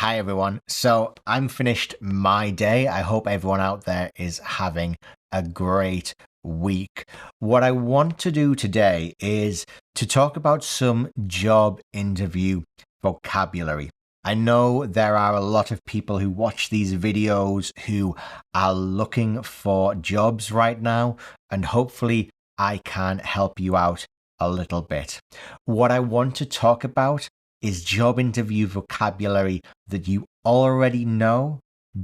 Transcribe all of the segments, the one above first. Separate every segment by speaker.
Speaker 1: Hi everyone. So I'm finished my day. I hope everyone out there is having a great week. What I want to do today is to talk about some job interview vocabulary. I know there are a lot of people who watch these videos who are looking for jobs right now, and hopefully I can help you out a little bit. What I want to talk about is job interview vocabulary that you already know,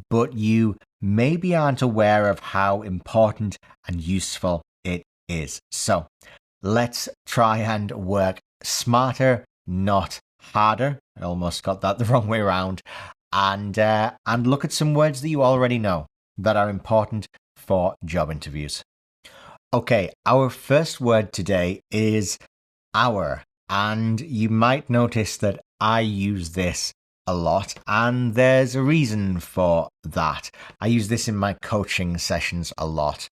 Speaker 1: but you maybe aren't aware of how important and useful it is. So let's try and work smarter, not harder. I almost got that the wrong way around. And look at some words that you already know that are important for job interviews. Okay, our first word today is hour. And you might notice that I use this a lot, and there's a reason for that. I use this in my coaching sessions a lot.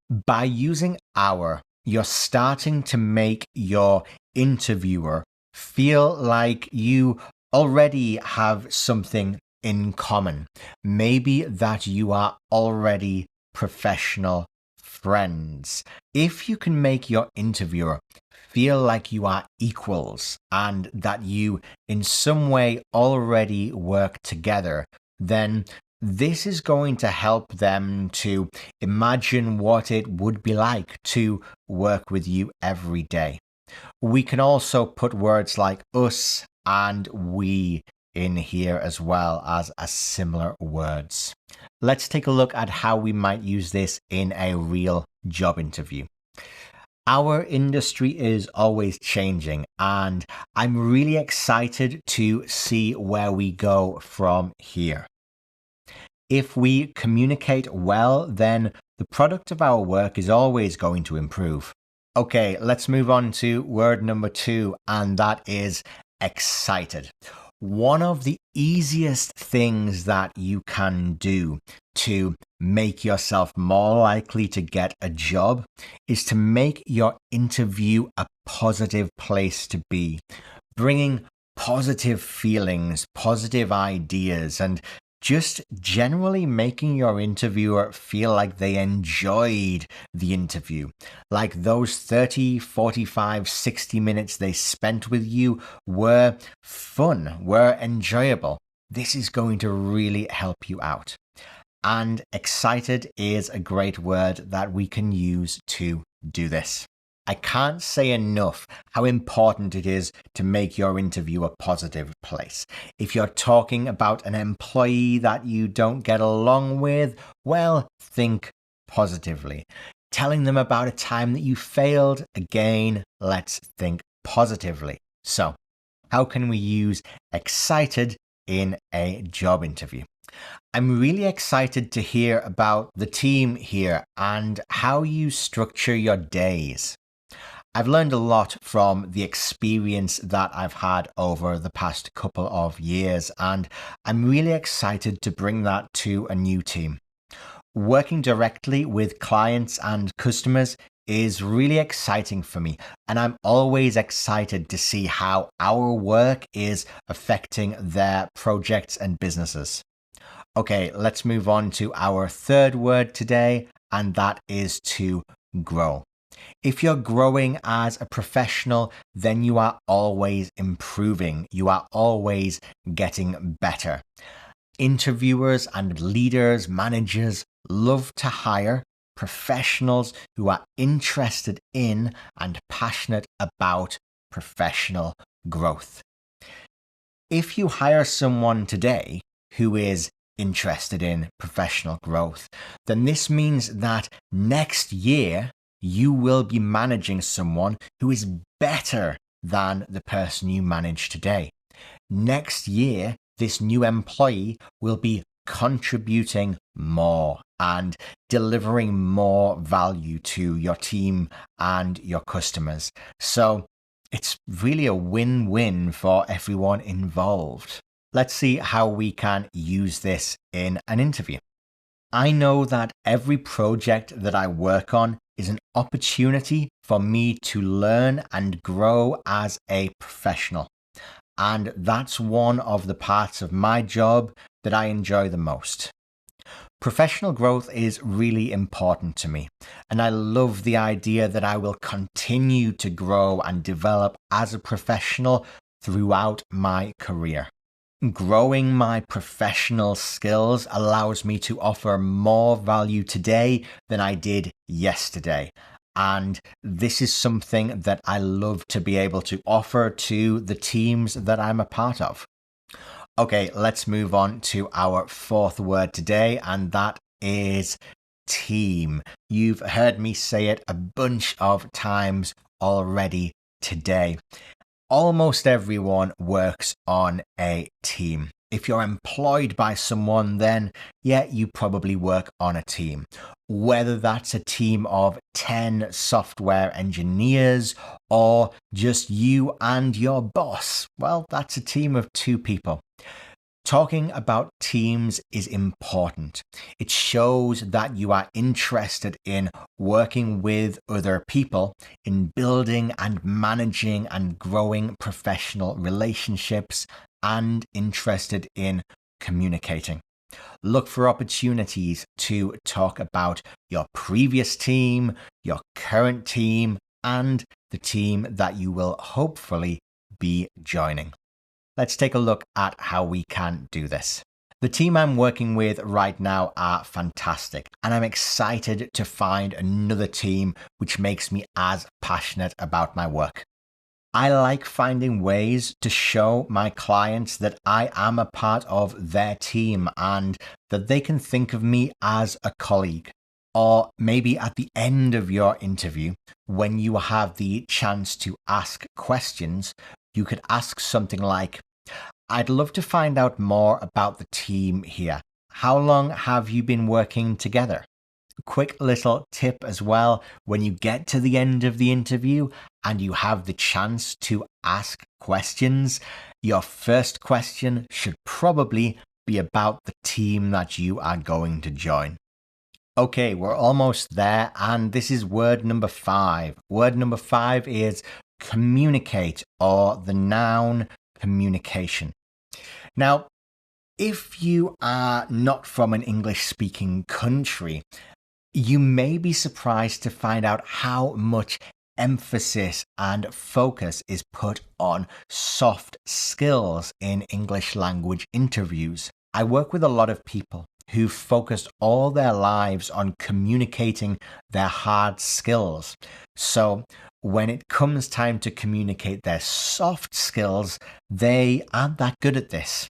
Speaker 1: By using hour, you're starting to make your interviewer feel like you already have something in common. Maybe that you are already professional friends. If you can make your interviewer feel like you are equals and that you in some way already work together, then this is going to help them to imagine what it would be like to work with you every day. We can also put words like us and we in here as well as similar words. Let's take a look at how we might use this in a real job interview. Our industry is always changing, and I'm really excited to see where we go from here. If we communicate well, then the product of our work is always going to improve. Okay, let's move on to word number 2, and that is excited. One of the easiest things that you can do to make yourself more likely to get a job is to make your interview a positive place to be, bringing positive feelings, positive ideas, and just generally making your interviewer feel like they enjoyed the interview, like those 30, 45, 60 minutes they spent with you were fun, were enjoyable. This is going to really help you out. And excited is a great word that we can use to do this. I can't say enough how important it is to make your interview a positive place. If you're talking about an employee that you don't get along with, well, think positively. Telling them about a time that you failed, again, let's think positively. So, how can we use excited in a job interview? I'm really excited to hear about the team here and how you structure your days. I've learned a lot from the experience that I've had over the past couple of years, and I'm really excited to bring that to a new team. Working directly with clients and customers is really exciting for me, and I'm always excited to see how our work is affecting their projects and businesses. Okay, let's move on to our third word today, and that is to grow. If you're growing as a professional, then you are always improving. You are always getting better. Interviewers and leaders, managers love to hire professionals who are interested in and passionate about professional growth. If you hire someone today who is interested in professional growth, then this means that next year you will be managing someone who is better than the person you manage today. Next year, this new employee will be contributing more and delivering more value to your team and your customers. So it's really a win-win for everyone involved. Let's see how we can use this in an interview. I know that every project that I work on is an opportunity for me to learn and grow as a professional. And that's one of the parts of my job that I enjoy the most. Professional growth is really important to me, and I love the idea that I will continue to grow and develop as a professional throughout my career. Growing my professional skills allows me to offer more value today than I did yesterday. And this is something that I love to be able to offer to the teams that I'm a part of. Okay, let's move on to our fourth word today, and that is team. You've heard me say it a bunch of times already today. Almost everyone works on a team. If you're employed by someone, then yeah, you probably work on a team. Whether that's a team of 10 software engineers or just you and your boss, well, that's a team of 2 people. Talking about teams is important. It shows that you are interested in working with other people, in building and managing and growing professional relationships, and interested in communicating. Look for opportunities to talk about your previous team, your current team, and the team that you will hopefully be joining. Let's take a look at how we can do this. The team I'm working with right now are fantastic, and I'm excited to find another team which makes me as passionate about my work. I like finding ways to show my clients that I am a part of their team and that they can think of me as a colleague. Or maybe at the end of your interview, when you have the chance to ask questions, you could ask something like, I'd love to find out more about the team here. How long have you been working together? Quick little tip as well, when you get to the end of the interview and you have the chance to ask questions, your first question should probably be about the team that you are going to join. Okay, we're almost there, and this is word number 5. Word number 5 is communicate, or the noun communication. Now, if you are not from an English-speaking country, you may be surprised to find out how much emphasis and focus is put on soft skills in English language interviews. I work with a lot of people who've focused all their lives on communicating their hard skills. So when it comes time to communicate their soft skills, they aren't that good at this.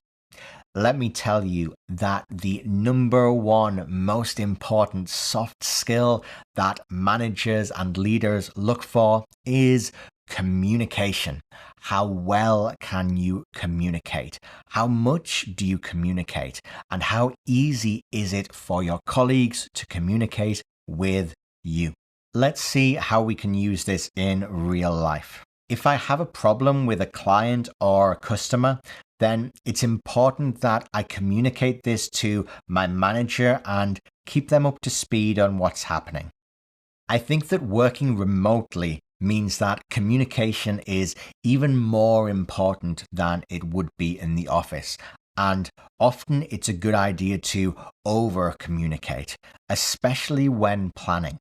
Speaker 1: Let me tell you that the number one most important soft skill that managers and leaders look for is communication. How well can you communicate? How much do you communicate? And how easy is it for your colleagues to communicate with you? Let's see how we can use this in real life. If I have a problem with a client or a customer, then it's important that I communicate this to my manager and keep them up to speed on what's happening. I think that working remotely means that communication is even more important than it would be in the office. And often it's a good idea to over-communicate, especially when planning.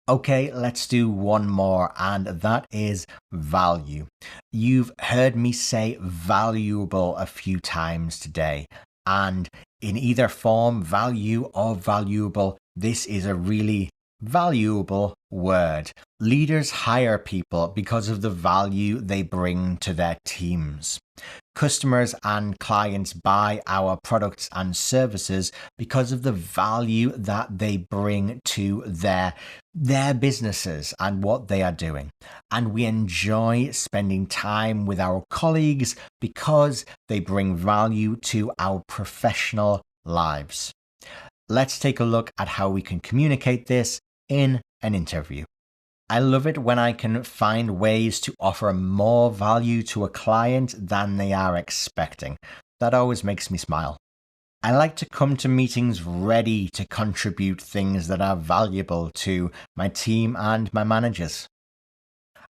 Speaker 1: Okay, let's do one more, and that is value. You've heard me say valuable a few times today, and in either form, value or valuable, this is a really valuable word. Leaders hire people because of the value they bring to their teams. Customers and clients buy our products and services because of the value that they bring to their businesses and what they are doing. And we enjoy spending time with our colleagues because they bring value to our professional lives. Let's take a look at how we can communicate this in an interview. I love it when I can find ways to offer more value to a client than they are expecting. That always makes me smile. I like to come to meetings ready to contribute things that are valuable to my team and my managers.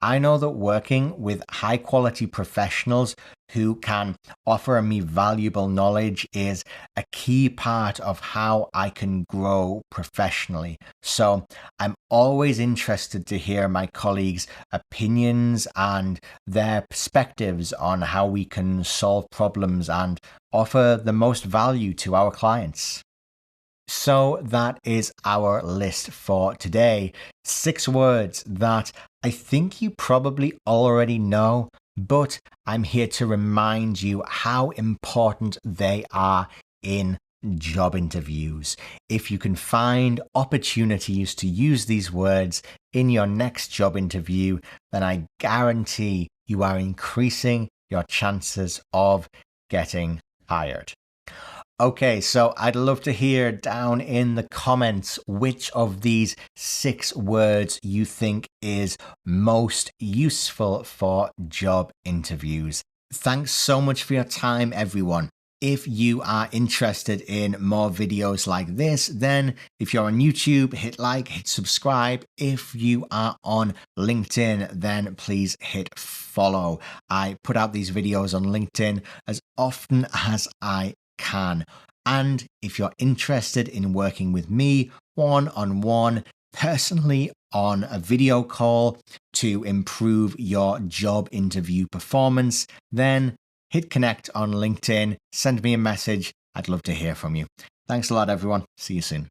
Speaker 1: I know that working with high quality professionals who can offer me valuable knowledge is a key part of how I can grow professionally. So I'm always interested to hear my colleagues' opinions and their perspectives on how we can solve problems and offer the most value to our clients. So that is our list for today. 6 words that I think you probably already know, but I'm here to remind you how important they are in job interviews. If you can find opportunities to use these words in your next job interview, then I guarantee you are increasing your chances of getting hired. Okay, so I'd love to hear down in the comments which of these 6 words you think is most useful for job interviews. Thanks so much for your time, everyone. If you are interested in more videos like this, then if you're on YouTube, hit like, hit subscribe. If you are on LinkedIn, then please hit follow. I put out these videos on LinkedIn as often as I can. And if you're interested in working with me one-on-one, personally on a video call to improve your job interview performance, then hit connect on LinkedIn, send me a message. I'd love to hear from you. Thanks a lot, everyone. See you soon.